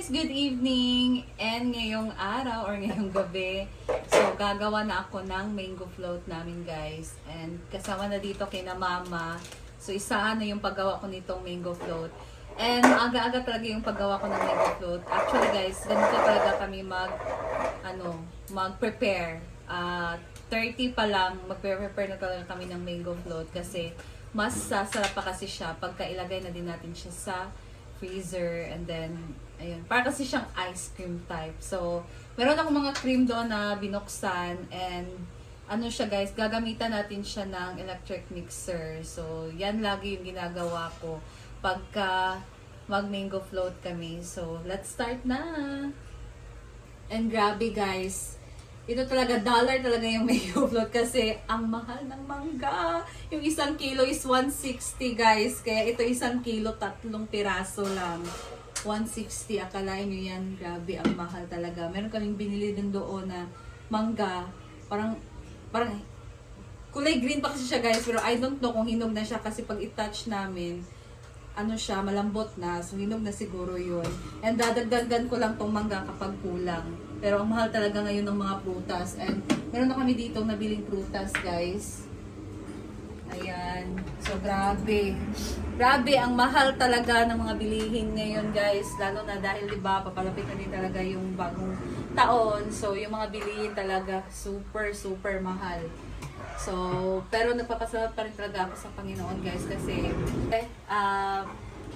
guys, good evening! And ngayong araw or ngayong gabi, so gagawa na ako ng mango float namin guys. And kasama na dito kina mama. So isahan na yung paggawa ko nitong mango float. And aga-aga talaga yung paggawa ko ng mango float. Actually guys, ganito talaga kami mag-prepare. 30 pa lang, mag-prepare na talaga kami ng mango float kasi mas sasarap pa kasi siya pagka ilagay na din natin siya sa freezer, and then ayun, para kasi siyang ice cream type. So meron akong mga cream doon na binuksan, and ano siya guys, gagamitan natin siya ng electric mixer. So yan lagi yung ginagawa ko pagka mag mango float kami. So let's start na. And grabe guys, ito talaga, dollar talaga yung mango float kasi ang mahal ng mangga. Yung 1 kilo is 160 guys. Kaya ito 1 kilo, 3 piraso lang. 160, akalain nyo yan. Grabe, ang mahal talaga. Meron kaming binili din doon na mangga. Parang kulay green pa kasi siya guys. Pero I don't know kung hinog na siya kasi pag i-touch namin, ano siya, malambot na. So, hinog na siguro yun. And dadagdagan ko lang tong mangga kapag kulang. Pero ang mahal talaga ngayon ng mga prutas. And meron na kami dito nabiling prutas, guys. Ayan. So, grabe. Grabe, ang mahal talaga ng mga bilihin ngayon, guys. Lalo na dahil, diba, papalapit na din talaga yung bagong taon. So, yung mga bilihin talaga super, super mahal. So, pero nagpapasalamat pa rin talaga ako sa Panginoon guys kasi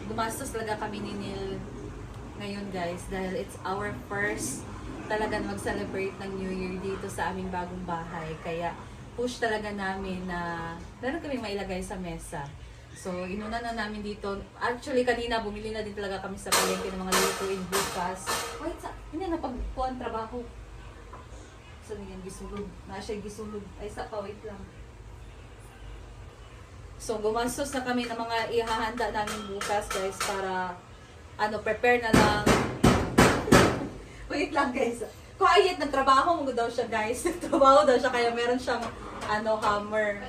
gumastos talaga kami ni Neil ngayon guys dahil it's our first talaga mag-celebrate ng New Year dito sa aming bagong bahay. Kaya push talaga namin na meron kaming mailagay sa mesa. So, inuna na namin dito. Actually, kanina bumili na din talaga kami sa palengke ng mga lutuin bukas. Wait, hindi na pagkuhan trabaho. So, yan, gisulog. Siya gisulog. Ay, wait lang. So, gumastos na kami ng mga ihahanda namin bukas, guys, para, prepare na lang. Wait lang, guys. Quiet, nagtrabaho mo daw siya, guys. Nagtrabaho daw siya, kaya meron siyang, hammer.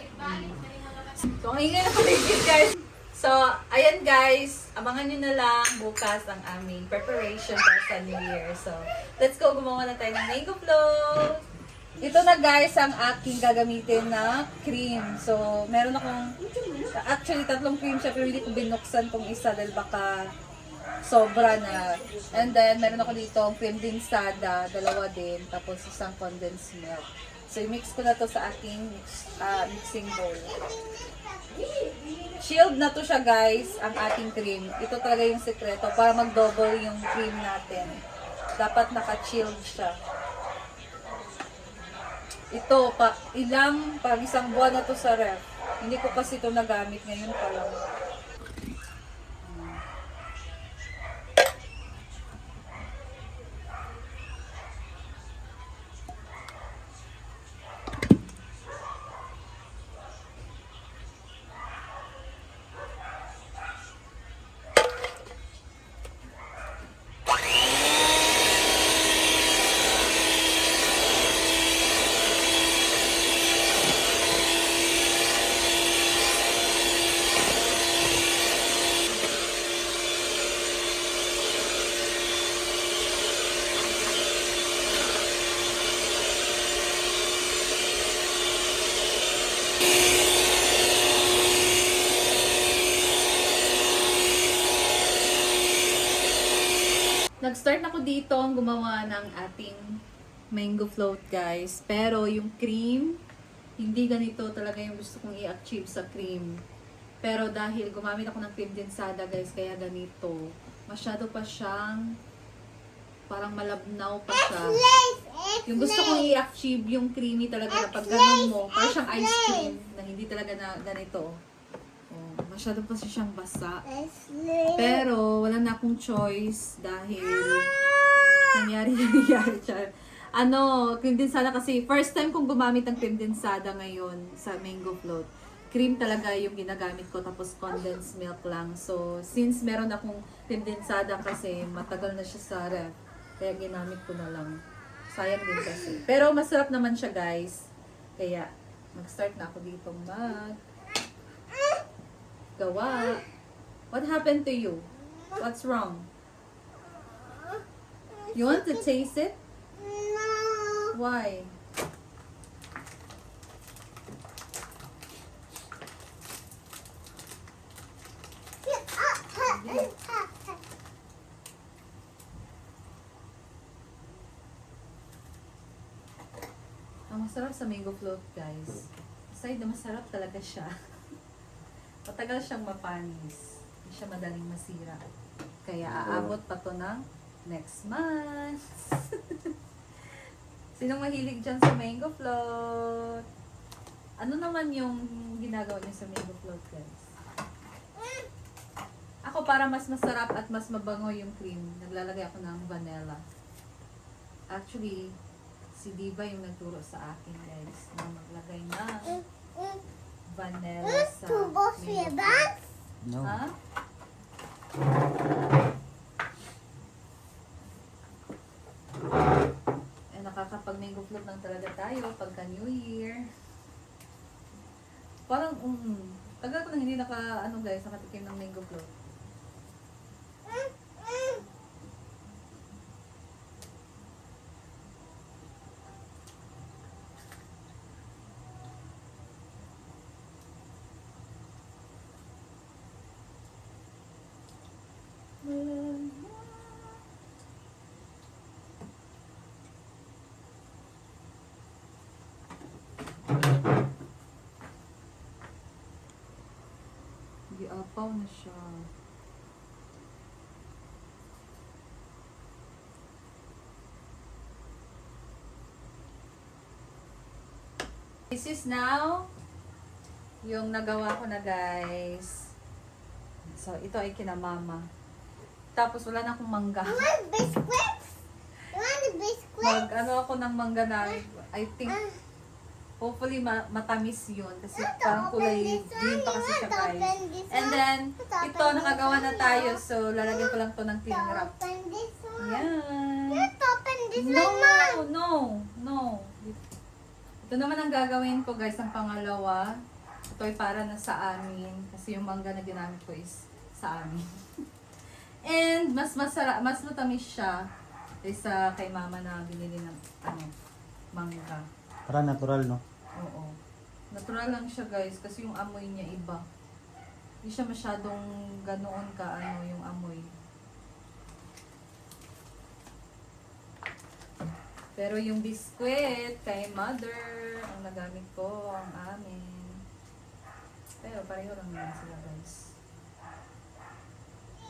So, ang ingay na paligid, guys. So, ayan, guys. Abangan nyo na lang bukas ang aming preparation para sa New Year. So, let's go. Gumawa na tayo ng mango float. Ito na guys ang aking gagamitin na cream. So, meron akong, actually 3 cream siya pero hindi ko binuksan tong isa dahil baka sobra na. And then, meron ako dito cream dinsada, 2 din, tapos 1 condensed milk. So, i-mix ko na to sa aking mixing bowl. Chilled na to siya guys, ang ating cream. Ito talaga yung sekreto para mag-double yung cream natin. Dapat naka-chilled siya. Ito, pag 1 buwan na to sa ref. Hindi ko kasi ito nagamit ngayon pa lang. Nag-start ako dito ang gumawa ng ating mango float guys. Pero yung cream, hindi ganito talaga yung gusto kong i-achieve sa cream. Pero dahil gumamit ako ng cream dinsada guys, kaya ganito. Masyado pa siyang parang malabnaw pa siya. Yung gusto kong i-achieve yung creamy talaga na pag ganun mo, parang siyang ice cream na hindi talaga na ganito. Masyado pa siyang basa. Pero, wala na akong choice dahil nangyari siya. Cream dinsada kasi, first time kong gumamit ng cream dinsada ngayon sa mango float. Cream talaga yung ginagamit ko, tapos condensed milk lang. So, since meron akong cream dinsada kasi, matagal na siya sa ref. Kaya ginamit ko na lang. Sayang din kasi. Pero, masarap naman siya guys. Kaya, mag-start na ako dito gawa. What happened to you? What's wrong? You want to taste it? No. Why? Ang masarap sa mango float, guys. Aside na masarap talaga siya. Matagal siyang mapanis. Hindi siya madaling masira. Kaya aabot pa to ng next month. Sinong mahilig dyan sa mango float? Ano naman yung ginagawa niyo sa mango float, guys? Ako, para mas masarap at mas mabango yung cream, naglalagay ako ng vanilla. Actually, si Diva yung nagturo sa akin, guys, na maglagay ng vanilla sa mango float. No. Ha? Eh, nakakapag-mango float lang talaga tayo pagka New Year. Parang, tagal ko na hindi guys, nakatikim ng mango float. Apaw na siya. This is now yung nagawa ko na, guys. So, ito ay kina mama. Tapos wala na akong mangga. You want biscuits? You want a biscuit? Ano ako ng mangga na I think hopefully matamis yun kasi parang kulay green pa kasi siya, guys. And then ito nakagawa na tayo, so lalagyan ko lang to ng cling wrap. Open this one. Yan. Let's open this No, one, Mom. no. Ito naman ang gagawin ko, guys, ang pangalawa. Ito ay para na sa amin kasi yung mangga na ginamit ko is sa amin. And mas masarap, mas matamis siya kaysa kay mama na binili ng mangga. Para natural, no? Oo. Natural lang siya, guys, kasi yung amoy niya iba. Hindi siya masyadong ganoon yung amoy. Pero yung biskwit kay mother, ang nagamit ko, ang amin. Pero pareho lang naman sila, guys.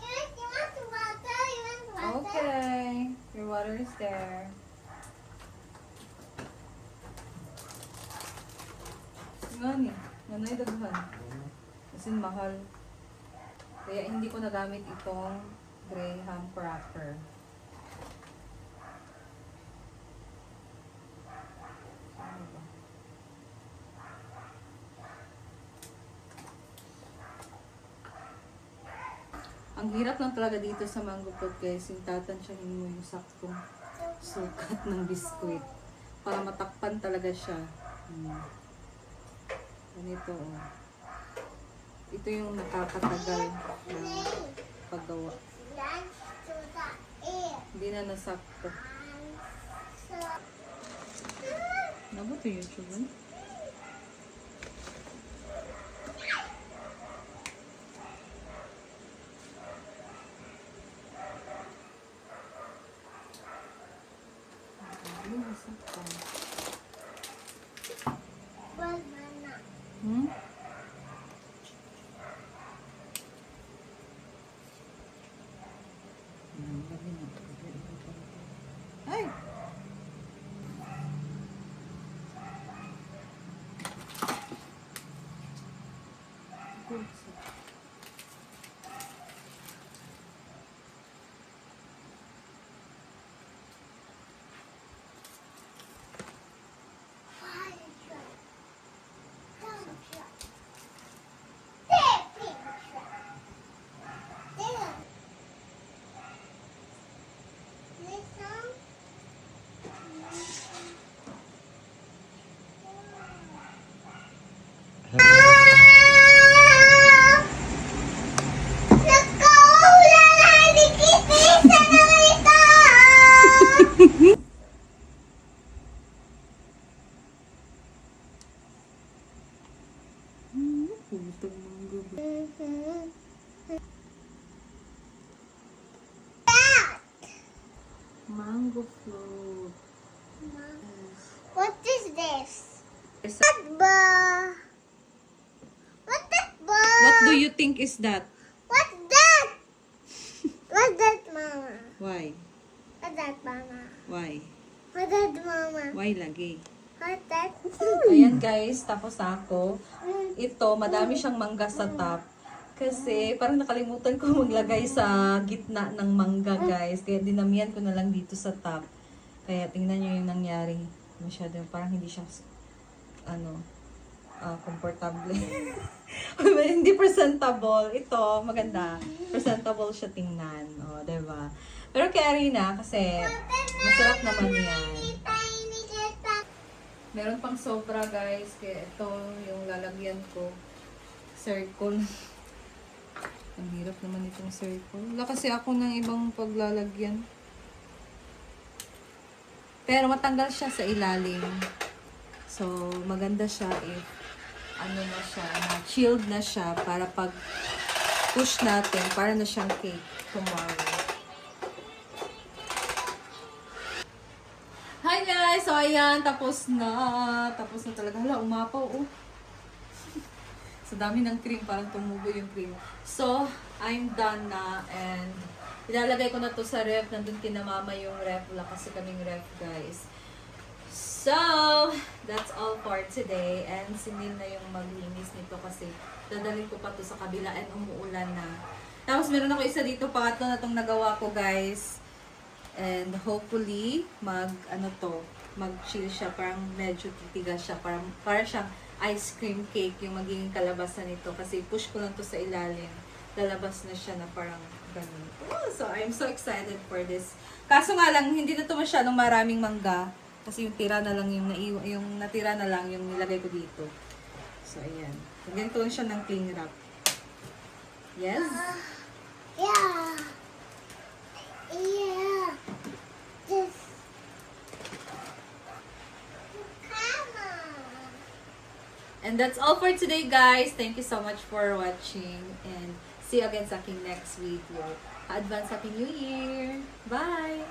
Yes, you want water? You want water? Okay. Your water is there. Nga ni, nanay daghan. Kasi mahal. Kaya hindi ko nagamit itong Graham cracker. Ano ba? Ang hirap lang talaga dito sa mango pot, guys. Yung tatansyahin mo yung saktong sukat ng biskuit. Para matakpan talaga siya. Ganito, oh. Ito yung nakakatagal na paggawa. Lunch to the air. Hindi na nasakto. So, Ano ba ito YouTube? Hindi nasakto. banana. Hmm? Ay! Mango float. What is this? Yes. What ba? What that ba? What do you think is that? What's that? What's that, Mama? Why? What's that, Mama? Why? What's that, Mama? Why lagi? What's that? Ayan guys, tapos na ako. Ito, madami siyang mangga sa top. Kasi parang nakalimutan ko maglagay sa gitna ng mangga guys. Kaya dinamihan ko na lang dito sa top. Kaya tingnan nyo yung nangyari. Masyado, parang hindi siya komportable. Hindi presentable. Ito, maganda. Presentable siya tingnan. O, diba? Pero kay Arina, kasi masarap naman yan. Tiny kita. Meron pang sobra guys. Kaya ito yung lalagyan ko. Circle. Ang hirap naman itong circle. Wala kasi ako ng ibang paglalagyan. Pero matanggal siya sa ilalim. So, maganda siya if na siya, chilled na siya para pag push natin, para na siyang cake tomorrow. Hi guys! So, ayan, tapos na. Tapos na talaga. Hala, umapaw, oh. Sa dami ng cream, parang tumubo yung cream. So, I'm done na and ilalagay ko na to sa ref. Nandun kina mama yung ref. Wala kasi kaming ref, guys. So, that's all for today. And si Neil na yung maglinis nito kasi dadalhin ko pa to sa kabila and umuulan na. Tapos meron ako isa dito, pangatlo na tong nagawa ko, guys. And hopefully, mag-chill siya. Parang medyo titigas siya. Para siyang ice cream cake yung magiging kalabasan nito. Kasi push ko lang to sa ilalim. Lalabas na siya na parang ganun. Oh, so, I'm so excited for this. Kaso nga lang, hindi na to masyadong maraming mangga. Kasi yung tira na lang, yung natira na lang yung nilagay ko dito. So, ayan. Lagyan ko lang siya ng cling wrap. Yes? Yeah. Yeah. This. Come on. And that's all for today, guys. Thank you so much for watching. And see you again sa aking next video. Advance Happy New Year! Bye!